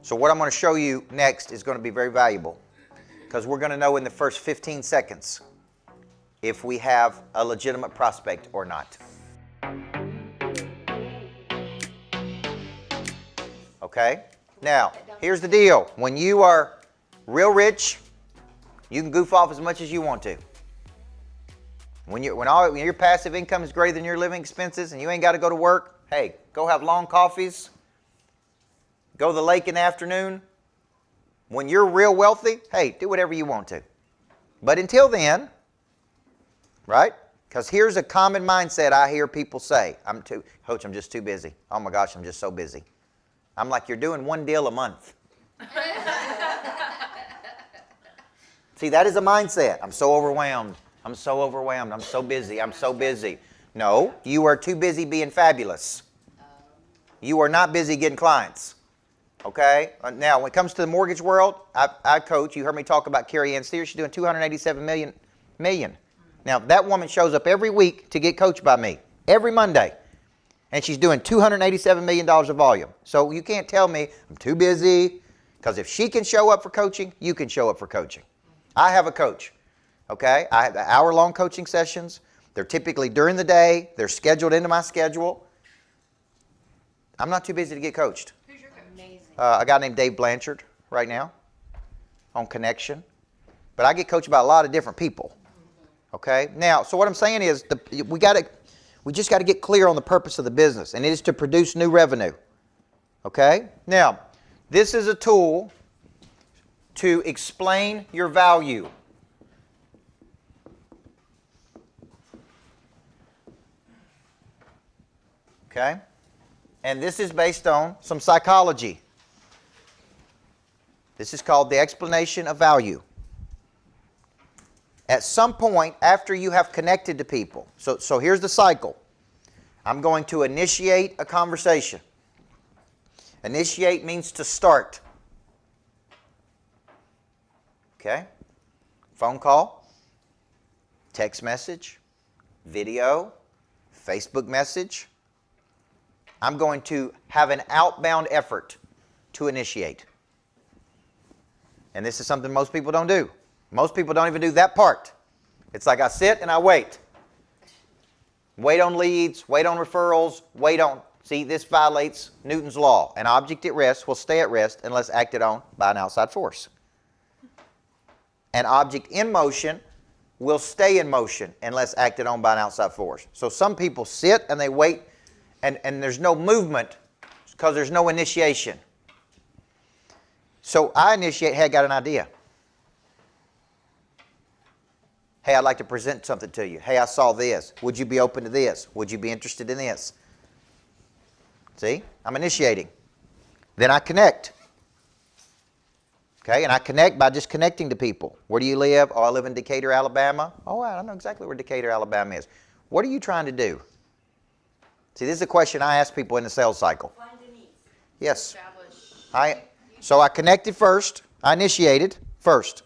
So what I'm going to show you next is going to be very valuable because we're going to know in the first 15 seconds if we have a legitimate prospect or not. Okay? Now, here's the deal. When you are real rich, you can goof off as much as you want to. When your passive income is greater than your living expenses and you ain't got to go to work, hey, go have long coffees, go to the lake in the afternoon. When you're real wealthy, hey, do whatever you want to. But until then, right? Because here's a common mindset I hear people say, Coach, I'm just too busy. Oh my gosh, I'm just so busy. I'm like, you're doing one deal a month. See, that is a mindset. I'm so overwhelmed. I'm so overwhelmed. I'm so busy. I'm so busy. No, you are too busy being fabulous. You are not busy getting clients. Okay? Now, when it comes to the mortgage world, I coach. You heard me talk about Carrie Ann Steer. She's doing $287 million. Now, that woman shows up every week to get coached by me. Every Monday. And she's doing $287 million of volume. So you can't tell me I'm too busy. Because if she can show up for coaching, you can show up for coaching. I have a coach. Okay? I have hour-long coaching sessions. They're typically during the day. They're scheduled into my schedule. I'm not too busy to get coached. Who's your coach? Amazing. A guy named Dave Blanchard right now on Connection. But I get coached by a lot of different people. Okay? Now, so what I'm saying is we just got to get clear on the purpose of the business, and it is to produce new revenue. Okay? Now, this is a tool to explain your value. Okay? And this is based on some psychology. This is called the explanation of value. At some point after you have connected to people, so here's the cycle. I'm going to initiate a conversation. Initiate means to start. Okay? Phone call, text message, video, Facebook message. I'm going to have an outbound effort to initiate. And this is something most people don't do. Most people don't even do that part. It's like I sit and I wait. Wait on leads, wait on referrals, wait on... See, this violates Newton's law. An object at rest will stay at rest unless acted on by an outside force. An object in motion will stay in motion unless acted on by an outside force. So some people sit and they wait and there's no movement because there's no initiation. So I initiate, hey, I got an idea. Hey, I'd like to present something to you. Hey, I saw this. Would you be open to this? Would you be interested in this? See, I'm initiating. Then I connect. Okay, and I connect by just connecting to people. Where do you live? Oh, I live in Decatur, Alabama. Oh, I know exactly where Decatur, Alabama is. What are you trying to do? See, this is a question I ask people in the sales cycle. Find a need. Yes. So I connected first. I initiated first.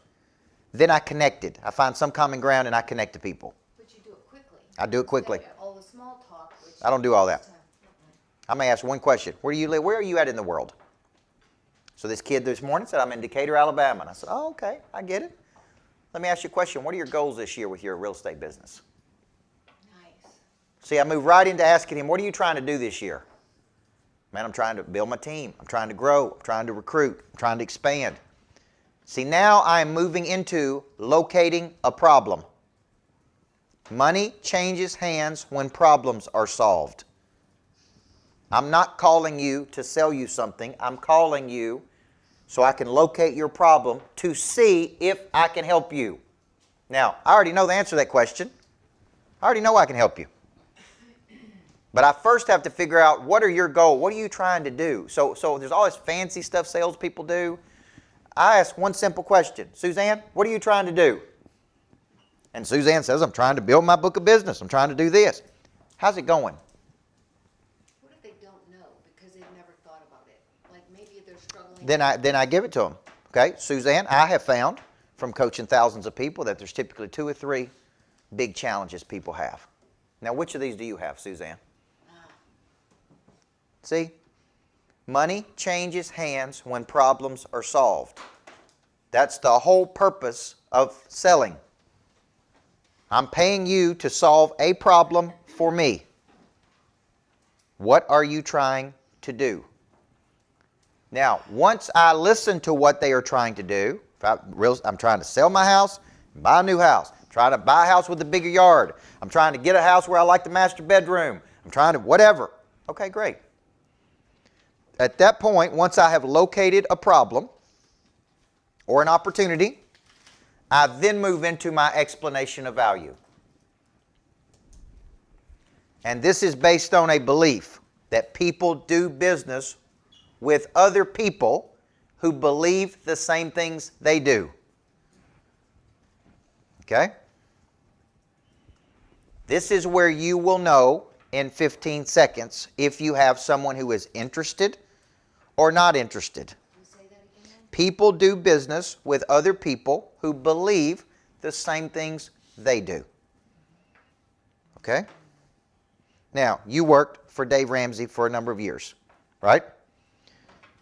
Then I connected. I find some common ground and I connect to people. But you do it quickly. I do it quickly. All the small talk. I don't do all that. I may ask one question. Where do you live? Where are you at in the world? So this kid this morning said, I'm in Decatur, Alabama. And I said, oh, okay, I get it. Let me ask you a question. What are your goals this year with your real estate business? Nice. See, I moved right into asking him, what are you trying to do this year? Man, I'm trying to build my team. I'm trying to grow. I'm trying to recruit. I'm trying to expand. See, now I am moving into locating a problem. Money changes hands when problems are solved. I'm not calling you to sell you something. I'm calling you so I can locate your problem to see if I can help you. Now, I already know the answer to that question. I already know I can help you. But I first have to figure out, what are your goals? What are you trying to do? So there's all this fancy stuff salespeople do. I ask one simple question. Suzanne, what are you trying to do? And Suzanne says, I'm trying to build my book of business. I'm trying to do this. How's it going? What if they don't know because they've never thought about it? Like maybe they're struggling. Then I give it to them. Okay, Suzanne, I have found from coaching thousands of people that there's typically 2 or 3 big challenges people have. Now, which of these do you have, Suzanne? See? Money changes hands when problems are solved. That's the whole purpose of selling. I'm paying you to solve a problem for me. What are you trying to do? Now, once I listen to what they are trying to do, I'm trying to sell my house, buy a new house. I'm trying to buy a house with a bigger yard. I'm trying to get a house where I like the master bedroom. I'm trying to whatever. Okay, great. At that point, once I have located a problem or an opportunity, I then move into my explanation of value. And this is based on a belief that people do business with other people who believe the same things they do. Okay? This is where you will know in 15 seconds if you have someone who is interested or not interested. People do business with other people who believe the same things they do. Okay? Now, you worked for Dave Ramsey for a number of years, right?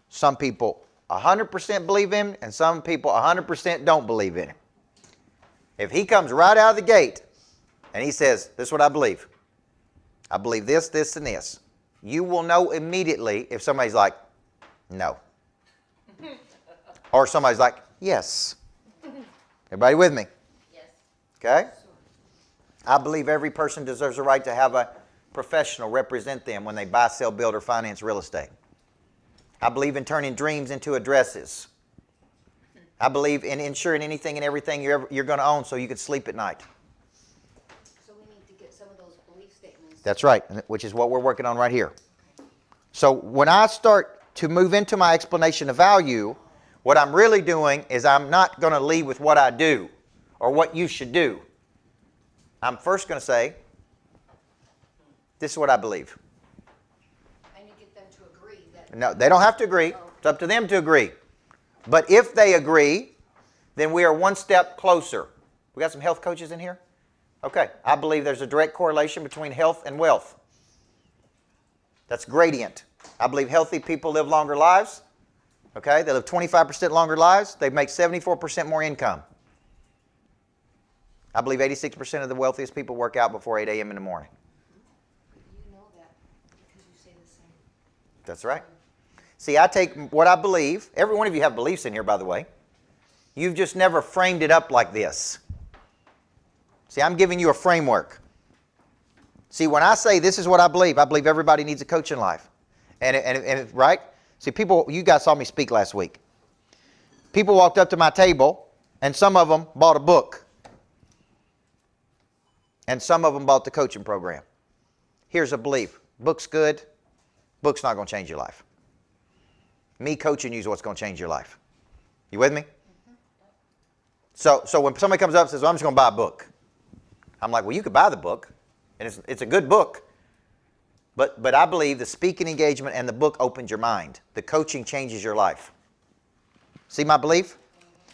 Some people 100% believe in him, and some people 100% don't believe in him. If he comes right out of the gate and he says, this is what I believe. I believe this, this, and this. You will know immediately if somebody's like, no. Or somebody's like, yes. Everybody with me? Yes. Okay? I believe every person deserves a right to have a professional represent them when they buy, sell, build, or finance real estate. I believe in turning dreams into addresses. I believe in insuring anything and everything you're going to own so you can sleep at night. So we need to get some of those belief statements. That's right, which is what we're working on right here. So when I start to move into my explanation of value, what I'm really doing is I'm not going to lead with what I do or what you should do. I'm first going to say, this is what I believe. And you get them to agree that... No, they don't have to agree. It's up to them to agree. But if they agree, then we are one step closer. We got some health coaches in here? Okay. I believe there's a direct correlation between health and wealth. That's gradient. I believe healthy people live longer lives. Okay? They live 25% longer lives. They make 74% more income. I believe 86% of the wealthiest people work out before 8 a.m. in the morning. You know that because you say the same. That's right. See, I take what I believe. Every one of you have beliefs in here, by the way. You've just never framed it up like this. See, I'm giving you a framework. See, when I say this is what I believe everybody needs a coach in life. And right? See, people, you guys saw me speak last week. People walked up to my table, and some of them bought a book. And some of them bought the coaching program. Here's a belief. Book's good. Book's not going to change your life. Me coaching you is what's going to change your life. You with me? So when somebody comes up and says, well, I'm just going to buy a book. I'm like, well, you could buy the book, and it's a good book. But I believe the speaking engagement and the book opens your mind. The coaching changes your life. See my belief?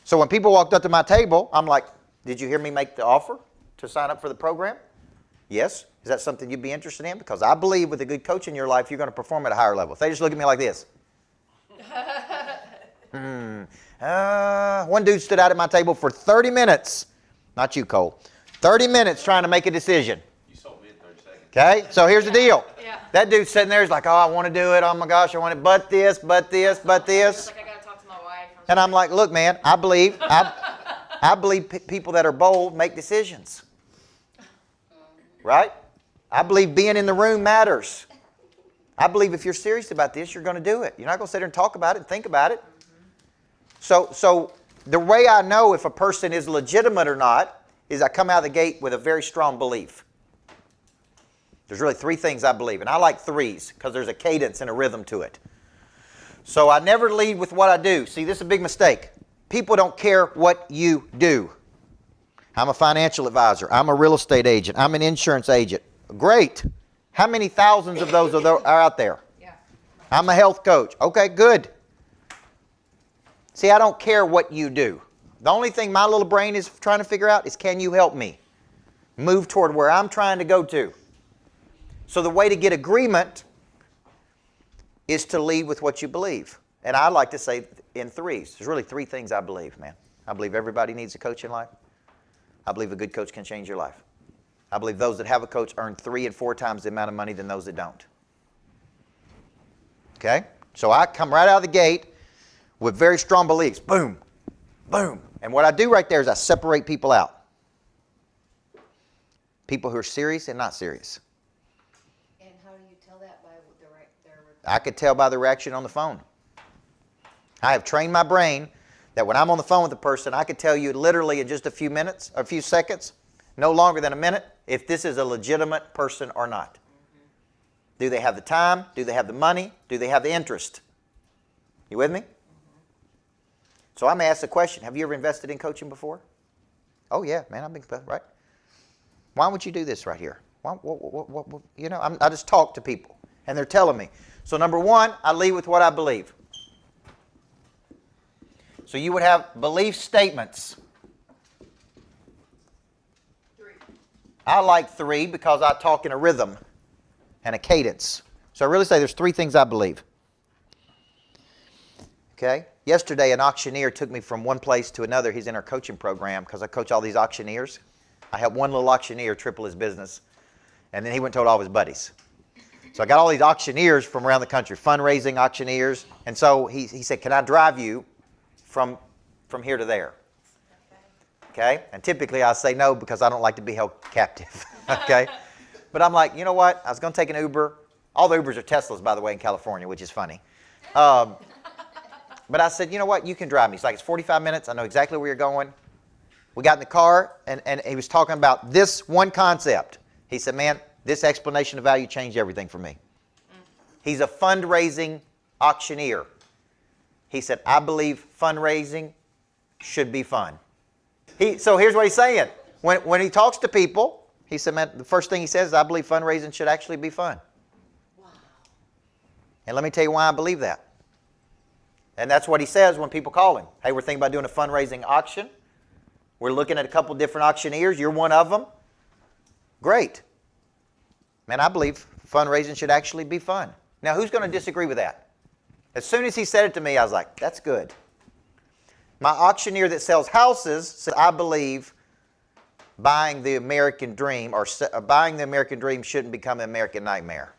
So when people walked up to my table, I'm like, did you hear me make the offer to sign up for the program? Yes. Is that something you'd be interested in? Because I believe with a good coach in your life, you're going to perform at a higher level. If they just look at me like this. One dude stood out at my table for 30 minutes. Not you, Cole. 30 minutes trying to make a decision. You sold me in 30 seconds. Okay? So here's the deal. Yeah. That dude's sitting there. He's like, oh, I want to do it. Oh, my gosh, I want it. But this, but this, but this. Like, I got to talk to my wife. And I'm like, look, man, I believe people that are bold make decisions. Right? I believe being in the room matters. I believe if you're serious about this, you're going to do it. You're not going to sit there and talk about it and think about it. So the way I know if a person is legitimate or not is I come out of the gate with a very strong belief. There's really three things I believe, and I like threes because there's a cadence and a rhythm to it. So I never lead with what I do. See, this is a big mistake. People don't care what you do. I'm a financial advisor. I'm a real estate agent. I'm an insurance agent. Great. How many thousands of those are out there? Yeah. I'm a health coach. Okay, good. See, I don't care what you do. The only thing my little brain is trying to figure out is, can you help me move toward where I'm trying to go to? So the way to get agreement is to lead with what you believe. And I like to say in threes. There's really three things I believe, man. I believe everybody needs a coach in life. I believe a good coach can change your life. I believe those that have a coach earn 3 and 4 times the amount of money than those that don't. Okay? So I come right out of the gate with very strong beliefs. Boom, boom. And what I do right there is I separate people out. People who are serious and not serious. And how do you tell that by their I could tell by the reaction on the phone. I have trained my brain that when I'm on the phone with a person, I could tell you literally in just a few minutes, a few seconds, no longer than a minute, if this is a legitimate person or not. Mm-hmm. Do they have the time? Do they have the money? Do they have the interest? You with me? Mm-hmm. So I may ask the question, have you ever invested in coaching before? Oh yeah, man, I've been, right? Why would you do this right here? You know, I just talk to people, and they're telling me. So number one, I lead with what I believe. So you would have belief statements. 3. I like 3 because I talk in a rhythm and a cadence. So I really say there's 3 things I believe. Okay? Yesterday, an auctioneer took me from one place to another. He's in our coaching program because I coach all these auctioneers. I helped one little auctioneer triple his business. And then he went and told all his buddies. So I got all these auctioneers from around the country, fundraising auctioneers. And so he said, can I drive you from here to there? Okay? And typically I say no because I don't like to be held captive. Okay? But I'm like, you know what? I was going to take an Uber. All the Ubers are Teslas, by the way, in California, which is funny. But I said, you know what? You can drive me. It's like, it's 45 minutes. I know exactly where you're going. We got in the car, and he was talking about this one concept. He said, man, this explanation of value changed everything for me. He's a fundraising auctioneer. He said, I believe fundraising should be fun. So here's what he's saying. When he talks to people, he said, man, the first thing he says is, I believe fundraising should actually be fun. Wow. And let me tell you why I believe that. And that's what he says when people call him. Hey, we're thinking about doing a fundraising auction. We're looking at a couple different auctioneers. You're one of them. Great. Man, I believe fundraising should actually be fun. Now, who's going to disagree with that? As soon as he said it to me, I was like, that's good. My auctioneer that sells houses said, I believe buying the American dream or buying the American dream shouldn't become an American nightmare.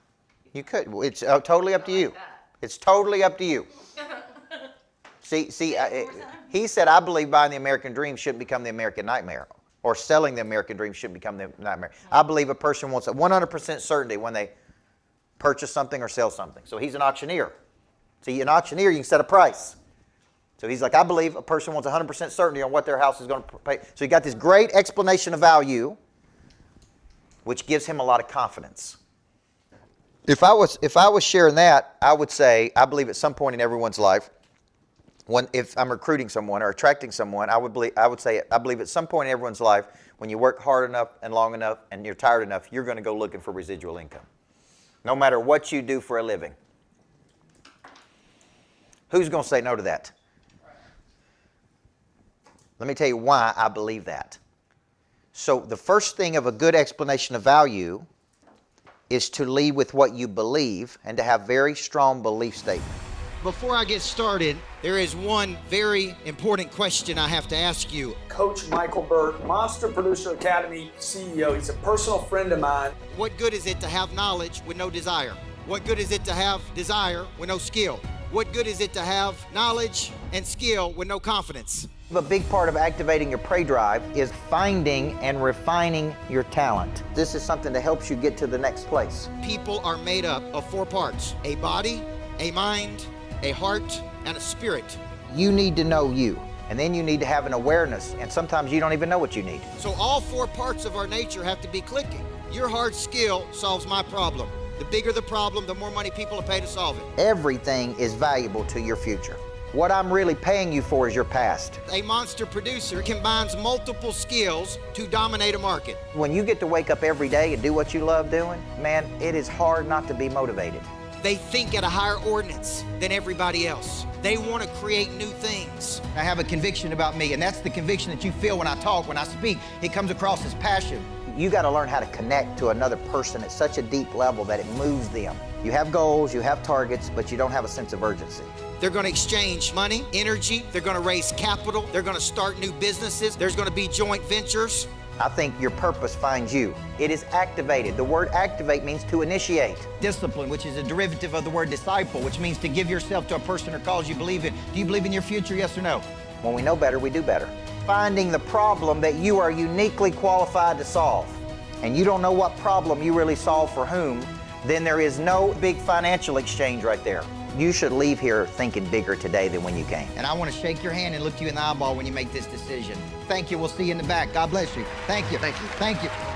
You could. It's totally up to you. It's totally up to you. See, he said, I believe buying the American dream shouldn't become the American nightmare, or selling the American dream shouldn't become the nightmare. I believe a person wants a 100% certainty when they purchase something or sell something. So he's an auctioneer. See, an auctioneer, you can set a price. So he's like, I believe a person wants 100% certainty on what their house is going to pay. So he got this great explanation of value, which gives him a lot of confidence. If I was sharing that, I would say, I believe at some point in everyone's life, if I'm recruiting someone or attracting someone, I would say I believe at some point in everyone's life, when you work hard enough and long enough and you're tired enough, you're going to go looking for residual income, no matter what you do for a living. Who's going to say no to that? Let me tell you why I believe that. So the first thing of a good explanation of value is to lead with what you believe and to have very strong belief statements. Before I get started, there is one very important question I have to ask you. Coach Micheal Burt, Monster Producer Academy CEO. He's a personal friend of mine. What good is it to have knowledge with no desire? What good is it to have desire with no skill? What good is it to have knowledge and skill with no confidence? A big part of activating your prey drive is finding and refining your talent. This is something that helps you get to the next place. People are made up of 4 parts: a body, a mind, a heart, and a spirit. You need to know you, and then you need to have an awareness, and sometimes you don't even know what you need. So all 4 parts of our nature have to be clicking. Your hard skill solves my problem. The bigger the problem, the more money people will pay to solve it. Everything is valuable to your future. What I'm really paying you for is your past. A monster producer combines multiple skills to dominate a market. When you get to wake up every day and do what you love doing, man, it is hard not to be motivated. They think at a higher ordinance than everybody else. They want to create new things. I have a conviction about me, and that's the conviction that you feel when I talk, when I speak. It comes across as passion. You got to learn how to connect to another person at such a deep level that it moves them. You have goals, you have targets, but you don't have a sense of urgency. They're going to exchange money, energy. They're going to raise capital. They're going to start new businesses. There's going to be joint ventures. I think your purpose finds you. It is activated. The word activate means to initiate. Discipline, which is a derivative of the word disciple, which means to give yourself to a person or cause you believe in. Do you believe in your future, yes or no? When we know better, we do better. Finding the problem that you are uniquely qualified to solve, and you don't know what problem you really solve for whom, then there is no big financial exchange right there. You should leave here thinking bigger today than when you came. And I want to shake your hand and look you in the eyeball when you make this decision. Thank you. We'll see you in the back. God bless you. Thank you. Thank you. Thank you.